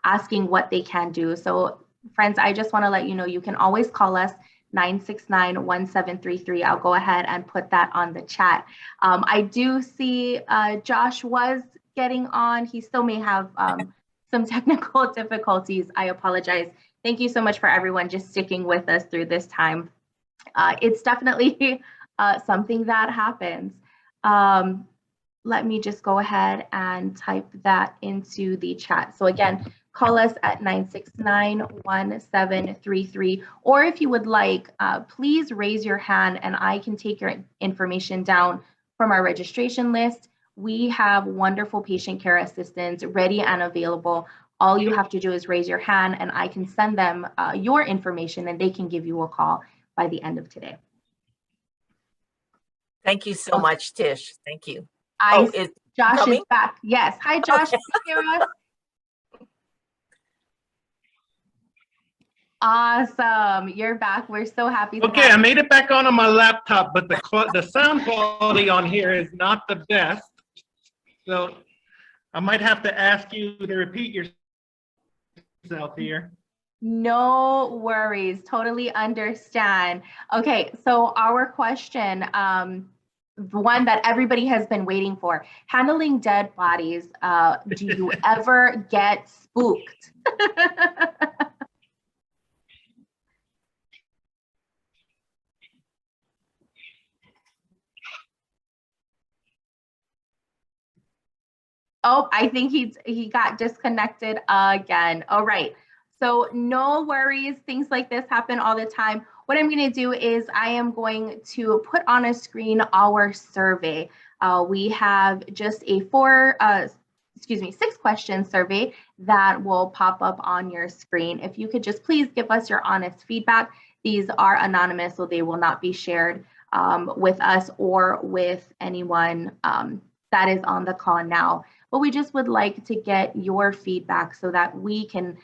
asking what they can do. So friends, I just want to let you know, you can always call us 969-1733. I'll go ahead and put that on the chat. I do see Josh was getting on. He still may have some technical difficulties. I apologize. Thank you so much for everyone just sticking with us through this time. It's definitely something that happens. Let me just go ahead and type that into the chat. So again, call us at 969-1733, or if you would like, please raise your hand and I can take your information down from our registration list. We have wonderful patient care assistants ready and available All you have to do is raise your hand and I can send them your information and they can give you a call by the end of today. Thank you so much, Tish. Thank you. Josh coming? is back. Yes. Hi, Josh. Okay. Can you hear us? Awesome. You're back. We're so happy. Okay, I made it back on my laptop, but the sound quality on here is not the best. So I might have to ask you to repeat yourself here. No worries. Totally understand. Okay, so our question, the one that everybody has been waiting for, handling dead bodies, do you ever get spooked? Oh, I think he got disconnected again. All right. So no worries. Things like this happen all the time. What I'm going to do is I am going to put on a screen our survey. We have just a 6-question survey that will pop up on your screen. If you could just please give us your honest feedback. These are anonymous, so they will not be shared with us or with anyone that is on the call now. But we just would like to get your feedback so that we can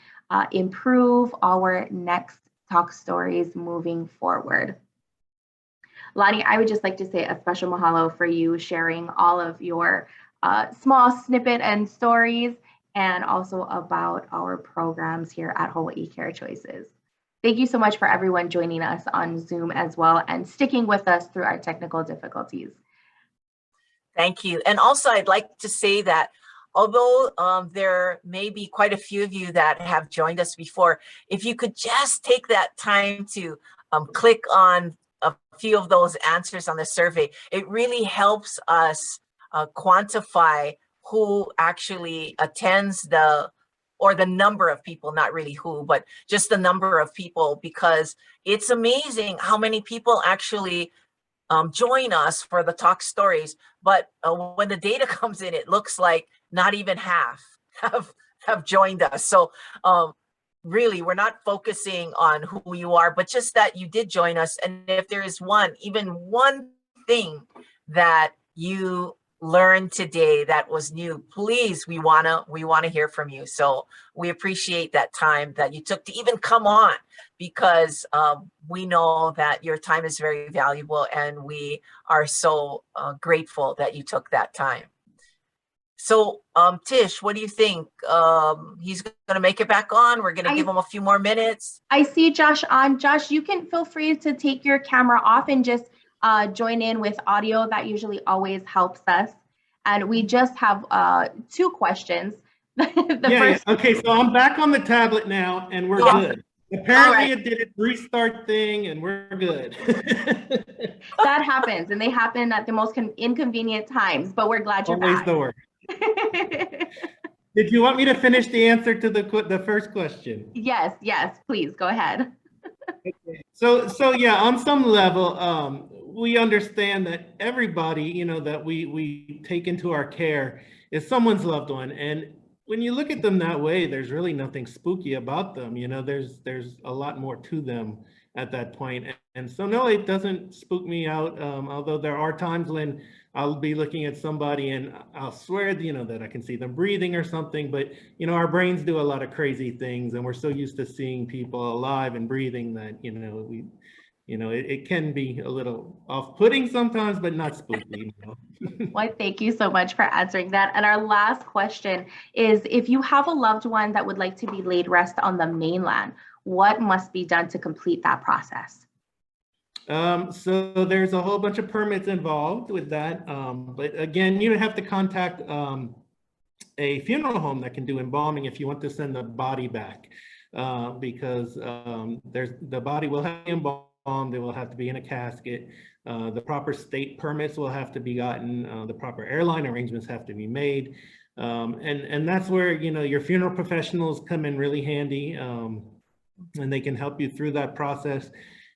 improve our next talk stories moving forward. Lonnie, I would just like to say a special mahalo for you sharing all of your small snippet and stories, and also about our programs here at Hawaii Care Choices. Thank you so much for everyone joining us on Zoom as well and sticking with us through our technical difficulties. Thank you. And also, I'd like to say that although there may be quite a few of you that have joined us before, if you could just take that time to click on a few of those answers on the survey, it really helps us quantify who actually attends the number of people, not really who, but just the number of people, because it's amazing how many people actually join us for the talk stories. But when the data comes in, it looks like not even half have joined us. So really, we're not focusing on who you are, but just that you did join us. And if there is even one thing that you learned today that was new, please, we wanna hear from you. So we appreciate that time that you took to even come on, because we know that your time is very valuable, and we are so grateful that you took that time. So Tish, what do you think? He's gonna make it back on. We're gonna give him a few more minutes. I see Josh on. Josh, you can feel free to take your camera off and just join in with audio. That usually always helps us. And we just have 2 questions. Okay, so I'm back on the tablet now, and we're good. Apparently it did its restart thing, and we're good. That happens, and they happen at the most inconvenient times, but we're glad you're Always back. the worst. Did you want me to finish the answer to the first question? Yes, please, go ahead. Okay. So yeah, on some level, we understand that everybody, that we take into our care is someone's loved one. And when you look at them that way, there's really nothing spooky about them. There's a lot more to them at that point. And so no, it doesn't spook me out. Although there are times when I'll be looking at somebody and I'll swear, that I can see them breathing or something, but our brains do a lot of crazy things, and we're so used to seeing people alive and breathing that, it can be a little off-putting sometimes, but not spooky. Well, thank you so much for answering that. And our last question is, if you have a loved one that would like to be laid rest on the mainland, what must be done to complete that process? So there's a whole bunch of permits involved with that. But again, you have to contact a funeral home that can do embalming if you want to send the body back, because the body will have to be embalmed. It will have to be in a casket. The proper state permits will have to be gotten. The proper airline arrangements have to be made. And that's where, your funeral professionals come in really handy, and they can help you through that process.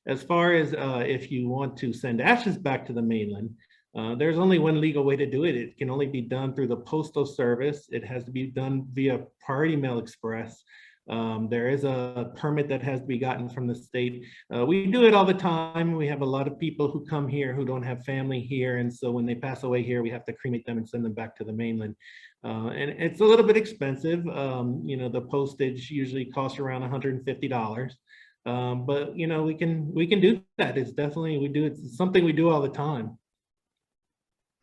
As far as if you want to send ashes back to the mainland, There's only one legal way to do it. It can only be done through the postal service. It has to be done via Priority Mail Express. There is a permit that has to be gotten from the state. We do it all the time. We have a lot of people who come here who don't have family here. And so when they pass away here, we have to cremate them and send them back to the mainland. And it's a little bit expensive. You know, the postage usually costs around $150. But you know, we can do that. It's definitely, it's something we do all the time.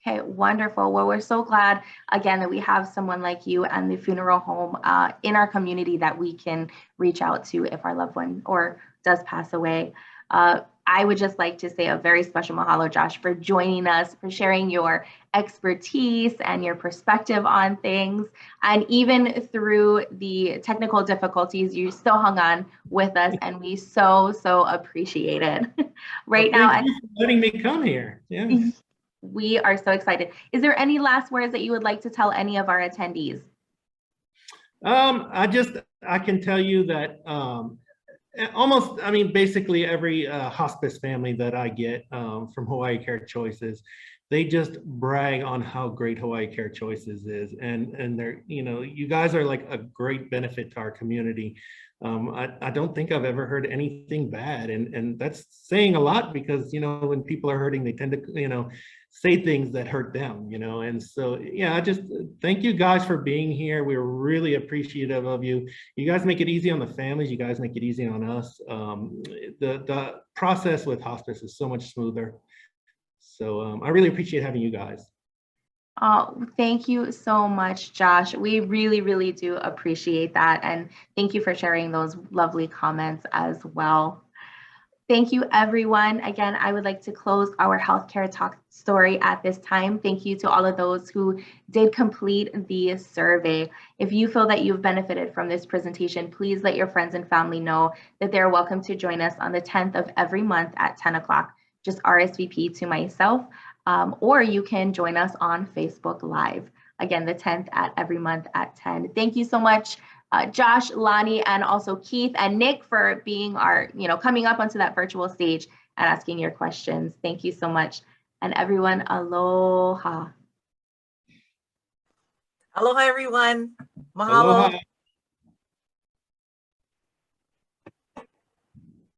Okay, wonderful. Well, we're so glad, again, that we have someone like you and the funeral home in our community that we can reach out to if our loved one or does pass away. I would just like to say a very special mahalo, Josh, for joining us, for sharing your expertise and your perspective on things. And even through the technical difficulties, you still hung on with us, and we so appreciate it. Right now, thank you for letting me come here. Yeah. We are so excited. Is there any last words that you would like to tell any of our attendees? I can tell you that almost, I mean, basically every hospice family that I get from Hawaii Care Choices, they just brag on how great Hawaii Care Choices is. And they're, you know, you guys are like a great benefit to our community. I don't think I've ever heard anything bad. And that's saying a lot, because, you know, when people are hurting, they tend to, you know, say things that hurt them, you know. And so, yeah, I just thank you guys for being here. We're really appreciative of you. You guys make it easy on the families. You guys make it easy on us. The process with hospice is so much smoother. So I really appreciate having you guys. Oh, thank you so much, Josh. We really do appreciate that. And thank you for sharing those lovely comments as well. Thank you, everyone. Again, I would like to close our healthcare talk story at this time. Thank you to all of those who did complete the survey. If you feel that you've benefited from this presentation, please let your friends and family know that they're welcome to join us on the 10th of every month at 10 o'clock. Just RSVP to myself, or you can join us on Facebook Live. Again, the 10th at every month at 10. Thank you so much, Josh, Lonnie, and also Keith and Nick for being our, coming up onto that virtual stage and asking your questions. Thank you so much. And everyone, aloha. Aloha, everyone. Mahalo. Aloha.